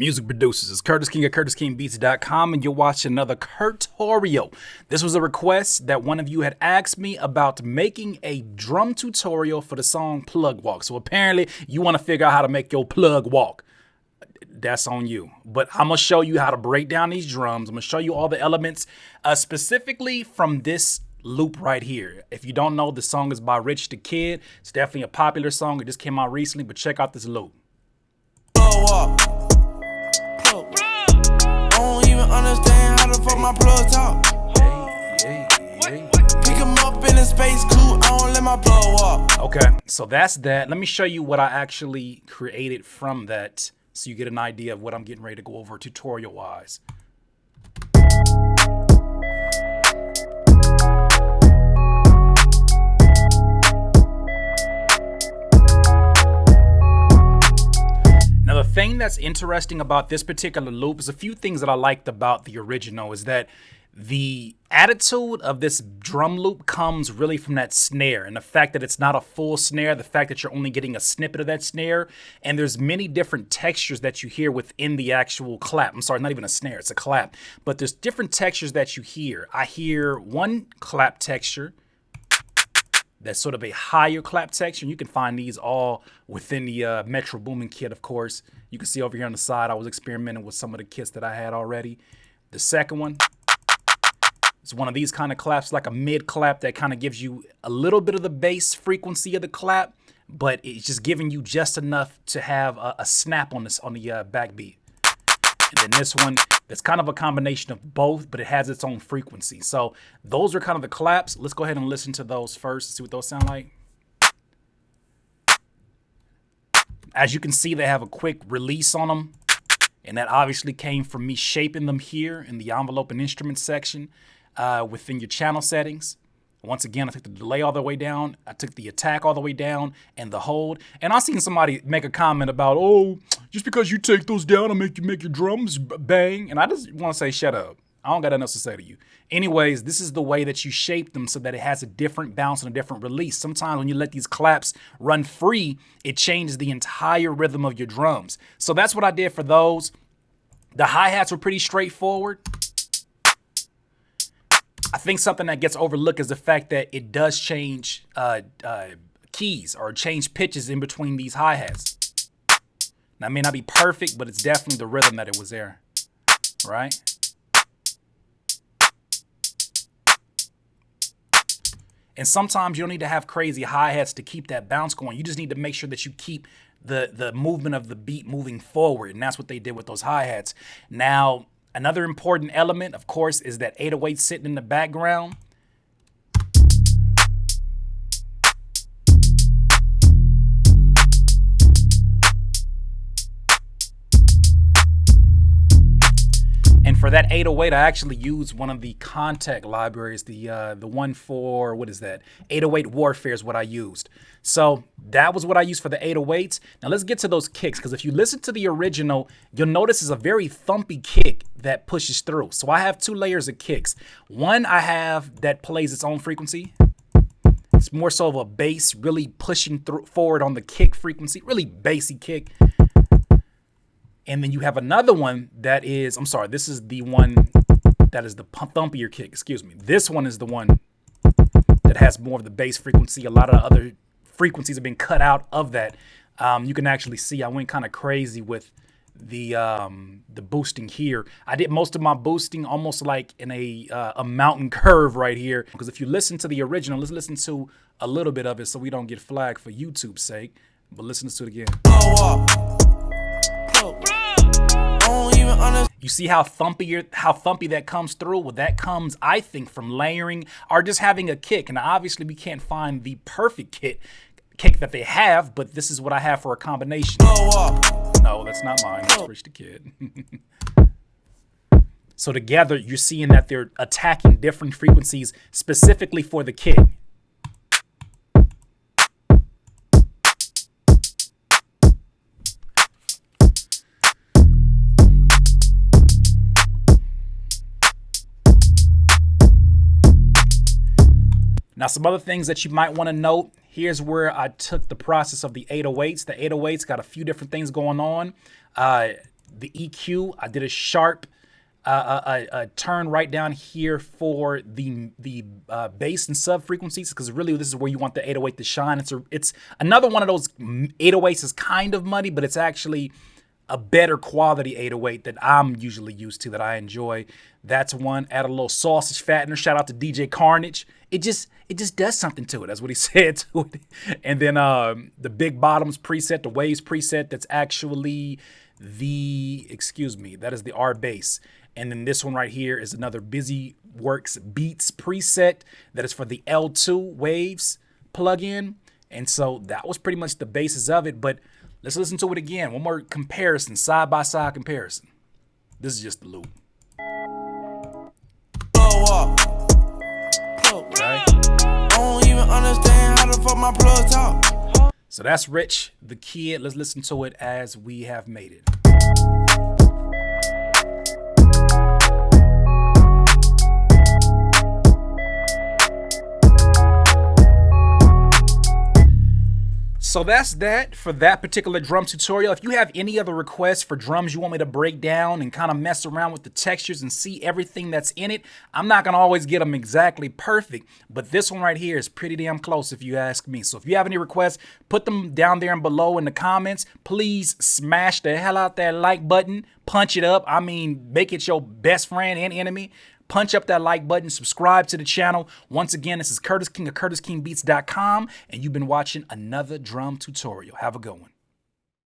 music producers? It's Curtis King at CurtisKingBeats.com, and you're watching another Curtorial. This was a request that one of you had asked me about making a drum tutorial for the song Plug Walk. So apparently you want to figure out how to make your plug walk. That's on you. But I'm going to show you how to break down these drums. I'm going to show you all the elements, specifically from this loop right here. If you don't know, the song is by Rich the Kid. It's definitely a popular song. It just came out recently, but check out this loop. I don't even understand how the fuck my plug talk. Pick him up in a space coupe, I don't let my plug walk. Okay, so that's that. Let me show you what I actually created from that so you get an idea of what I'm getting ready to go over tutorial-wise. Now, the thing that's interesting about this particular loop is a few things that I liked about the original is that the attitude of this drum loop comes really from that snare and the fact that it's not a full snare, the fact that you're only getting a snippet of that snare, and there's many different textures that you hear within the actual clap. I'm sorry, not even a snare, it's a clap, but there's different textures that you hear. I hear one clap texture that's sort of a higher clap texture. You can find these all within the Metro Boomin kit, of course. You can see over here on the side, I was experimenting with some of the kits that I had already. The second one is one of these kind of claps, like a mid clap that kind of gives you a little bit of the bass frequency of the clap, but it's just giving you just enough to have a snap on the backbeat. And then this one, that's kind of a combination of both, but it has its own frequency. So those are kind of the claps. Let's go ahead and listen to those first and see what those sound like. As you can see, they have a quick release on them. And that obviously came from me shaping them here in the envelope and instrument section within your channel settings. Once again, I took the delay all the way down. I took the attack all the way down and the hold. And I seen somebody make a comment about, oh, just because you take those down, I'll make your drums bang. And I just want to say, shut up. I don't got nothing else to say to you. Anyways, this is the way that you shape them so that it has a different bounce and a different release. Sometimes when you let these claps run free, it changes the entire rhythm of your drums. So that's what I did for those. The hi-hats were pretty straightforward. I think something that gets overlooked is the fact that it does change keys or change pitches in between these hi-hats. Now, it may not be perfect, but it's definitely the rhythm that it was there, right? And sometimes you don't need to have crazy hi-hats to keep that bounce going. You just need to make sure that you keep the movement of the beat moving forward, and that's what they did with those hi-hats. Now, another important element, of course, is that 808 sitting in the background. And for that 808, I actually used one of the Kontakt libraries, the one for, what is that? 808 Warfare is what I used. So that was what I used for the 808s. Now let's get to those kicks, because if you listen to the original, you'll notice it's a very thumpy kick that pushes through. So I have two layers of kicks. One I have that plays its own frequency. It's more so of a bass, really pushing through forward on the kick frequency, really bassy kick. And then you have another one that is, I'm sorry, this is the one that is the thumpier kick, excuse me. This one is the one that has more of the bass frequency. A lot of other frequencies have been cut out of that. You can actually see I went kind of crazy with the boosting here. I did most of my boosting almost like in a mountain curve right here. Because if you listen to the original, let's listen to a little bit of it so we don't get flagged for YouTube's sake. But listen to it again. You see how thumpy that comes through? Well, that comes, I think, from layering or just having a kick. And obviously, we can't find the perfect kick that they have, but this is what I have for a combination. No, that's not mine. That's Rich the Kid. So together, you're seeing that they're attacking different frequencies specifically for the kick. Now, some other things that you might want to note, here's where I took the process of the 808s. The 808s got a few different things going on. the EQ. I did a sharp a turn right down here for the bass and sub frequencies, because really this is where you want the 808 to shine. It's another one of those 808s is kind of muddy, but it's actually a better quality 808 that I'm usually used to, that I enjoy. That's one. Add a little sausage fattener. Shout out to DJ Carnage. It just does something to it. That's what he said to it. And then the Big Bottoms preset, the Waves preset, that's actually that is the R bass. And then this one right here is another Busy Works Beats preset that is for the L2 Waves plugin. And so that was pretty much the basis of it. But let's listen to it again. One more comparison, side-by-side comparison. This is just the loop. Blow up. Right? I don't even understand how the fuck my plug talk. So that's Rich the Kid. Let's listen to it as we have made it. So that's that for that particular drum tutorial. If you have any other requests for drums you want me to break down and kind of mess around with the textures and see everything that's in it, I'm not going to always get them exactly perfect, but this one right here is pretty damn close if you ask me. So if you have any requests, put them down there and below in the comments. Please smash the hell out that like button, punch it up. I mean, make it your best friend and enemy. Punch up that like button, subscribe to the channel. Once again, this is Curtis King of CurtisKingBeats.com, and you've been watching another drum tutorial. Have a good one.